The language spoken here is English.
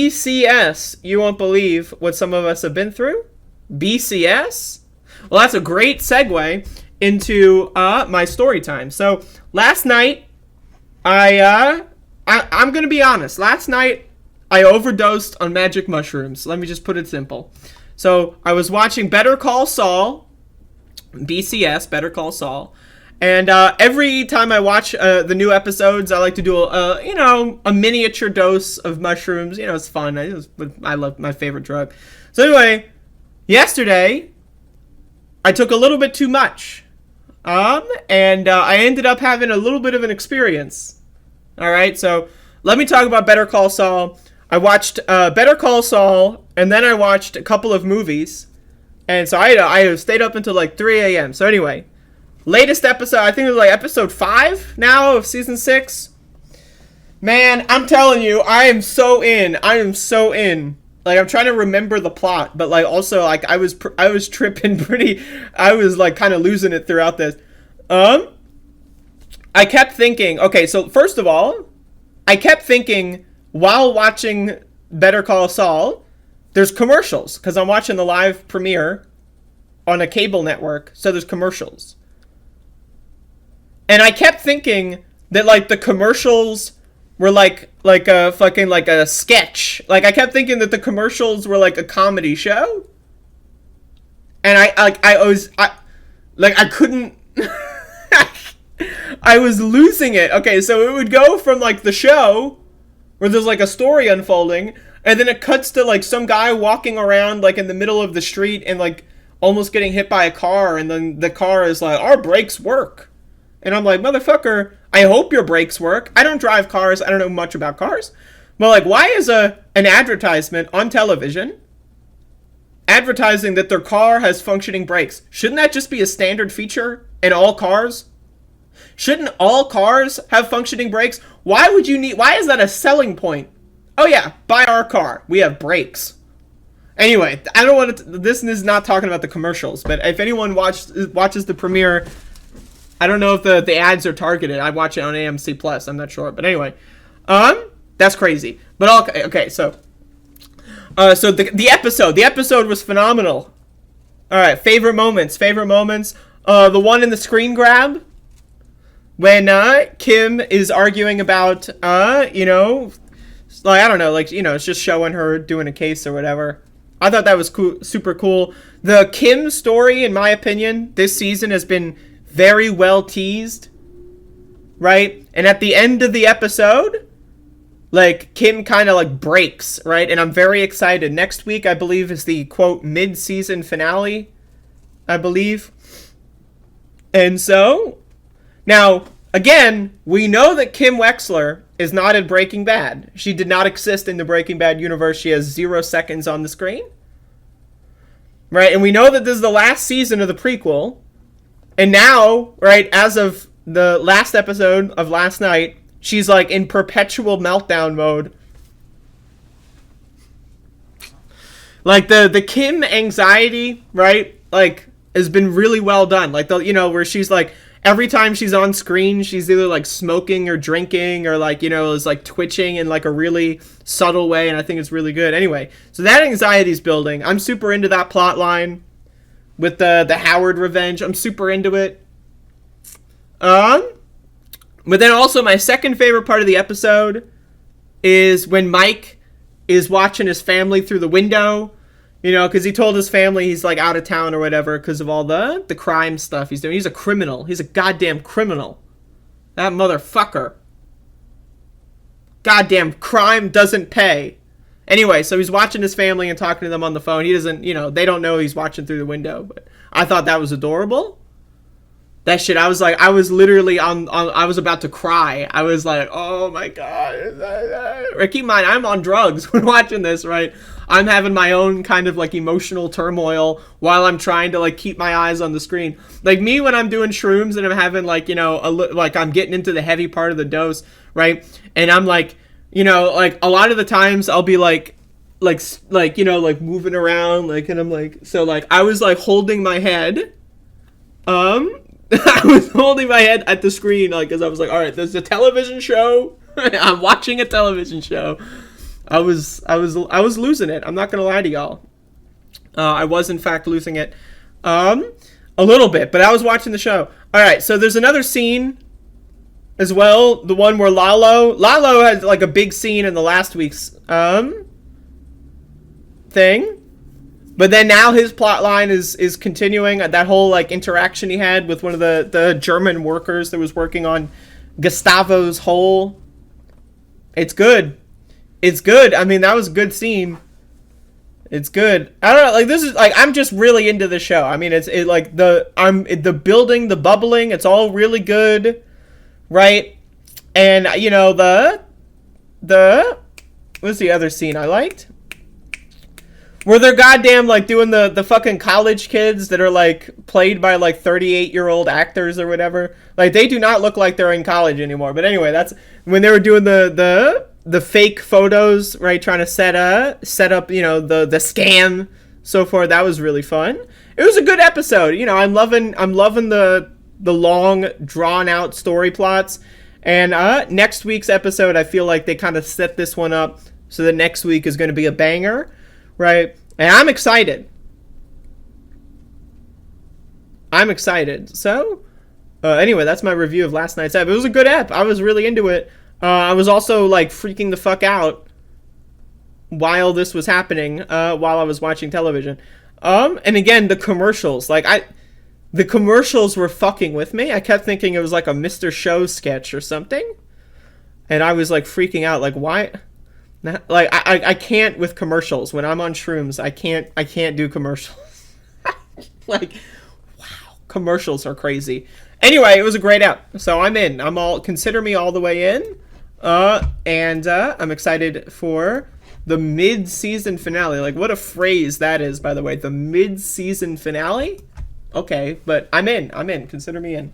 BCS. You won't believe what some of us have been through. BCS? Well, that's a great segue into my story time. So last night, I'm going to be honest. Last night, I overdosed on magic mushrooms. Let me just put it simple. So I was watching Better Call Saul, BCS, Better Call Saul. And every time I watch the new episodes, I like to do a miniature dose of mushrooms. You know, it's fun. I love my favorite drug. So anyway, yesterday I took a little bit too much, and I ended up having a little bit of an experience. All right, so let me talk about Better Call Saul. I watched Better Call Saul, and then I watched a couple of movies, and so I stayed up until like 3 a.m. So anyway. Latest episode, I think it was like episode 5 now of season 6. Man, I'm telling you, I am so in. Like, I'm trying to remember the plot, but like also like I was tripping pretty. I was like kind of losing it throughout this. I kept thinking. Okay, so first of all, I kept thinking while watching Better Call Saul, there's commercials because I'm watching the live premiere on a cable network, so there's commercials. And I kept thinking that, like, the commercials were, like a fucking, like, a sketch. Like, I kept thinking that the commercials were, like, a comedy show. And I couldn't... I was losing it. Okay, so it would go from, like, the show, where there's, like, a story unfolding, and then it cuts to, like, some guy walking around, like, in the middle of the street and, like, almost getting hit by a car, and then the car is like, our brakes work. And I'm like, motherfucker, I hope your brakes work. I don't drive cars. I don't know much about cars. But, like, why is an advertisement on television advertising that their car has functioning brakes? Shouldn't that just be a standard feature in all cars? Shouldn't all cars have functioning brakes? Why is that a selling point? Oh, yeah, buy our car. We have brakes. Anyway, I don't want to... This is not talking about the commercials, but if anyone watches the premiere... I don't know if the ads are targeted. I watch it on AMC Plus. I'm not sure. But anyway, that's crazy. But okay, so the episode was phenomenal. All right, favorite moments. The one in the screen grab when Kim is arguing about like, I don't know, like, it's just showing her doing a case or whatever. I thought that was cool, super cool. The Kim story, in my opinion, this season has been very well teased, right? And at the end of the episode, like, Kim kind of like breaks, right? And I'm very excited. Next week, I believe, is the quote mid-season finale, I believe. And so, now, again, we know that Kim Wexler is not in Breaking Bad. She did not exist in the Breaking Bad universe. She has 0 seconds on the screen, right? And we know that this is the last season of the prequel. And now, right, as of the last episode of last night, she's, like, in perpetual meltdown mode. Like, the Kim anxiety, right, like, has been really well done. Like, where she's, like, every time she's on screen, she's either, like, smoking or drinking or, like, is, like, twitching in, like, a really subtle way, and I think it's really good. Anyway, so that anxiety's building. I'm super into that plot line. With the Howard revenge. I'm super into it. But then also my second favorite part of the episode is when Mike is watching his family through the window. Because he told his family he's, like, out of town or whatever because of all the crime stuff he's doing. He's a criminal. He's a goddamn criminal. That motherfucker. Goddamn crime doesn't pay. Anyway, so he's watching his family and talking to them on the phone. He doesn't, they don't know he's watching through the window. But I thought that was adorable. That shit, I was literally I was about to cry. I was like, oh my God. Keep in mind, I'm on drugs when watching this, right? I'm having my own kind of, like, emotional turmoil while I'm trying to, like, keep my eyes on the screen. Like, me when I'm doing shrooms and I'm having, like, like, I'm getting into the heavy part of the dose, right? And I'm like, like, a lot of the times I'll be like, moving around, like, and I'm like, so, like, I was, like, holding my head, I was holding my head at the screen, like, because I was like, all right, there's a television show, I'm watching a television show, I was losing it. I'm not gonna lie to y'all. I was in fact losing it, a little bit. But I was watching the show. All right, so there's another scene as well. The one where Lalo had like a big scene in the last week's thing. But then now his plot line is continuing. That whole like interaction he had with one of the German workers that was working on Gustavo's hole. It's good. It's good. I mean, that was a good scene. It's good. I don't know. Like, this is like, I'm just really into the show. I mean, the building, the bubbling. It's all really good, right? And you know what's the other scene I liked? Where they're goddamn like doing the fucking college kids that are like played by like 38-year-old actors or whatever. Like, they do not look like they're in college anymore. But anyway, that's when they were doing the fake photos, right? Trying to set up, you know, the scam, so forth. That was really fun. It was a good episode. You know, I'm loving the long drawn out story plots. And next week's episode, I feel like they kind of set this one up so the next week is going to be a banger. Right? And I'm excited. So, anyway, that's my review of last night's ep. It was a good ep. I was really into it. I was also, like, freaking the fuck out while this was happening, while I was watching television. And again, the commercials. Like, the commercials were fucking with me. I kept thinking it was, like, a Mr. Show sketch or something. And I was, like, freaking out. Like, why... Like, I can't with commercials. When I'm on shrooms, I can't do commercials. Like, wow, commercials are crazy. Anyway, it was a great app, so I'm in. Consider me all the way in. And I'm excited for the mid-season finale. Like, what a phrase that is, by the way. The mid-season finale? Okay, but I'm in. Consider me in.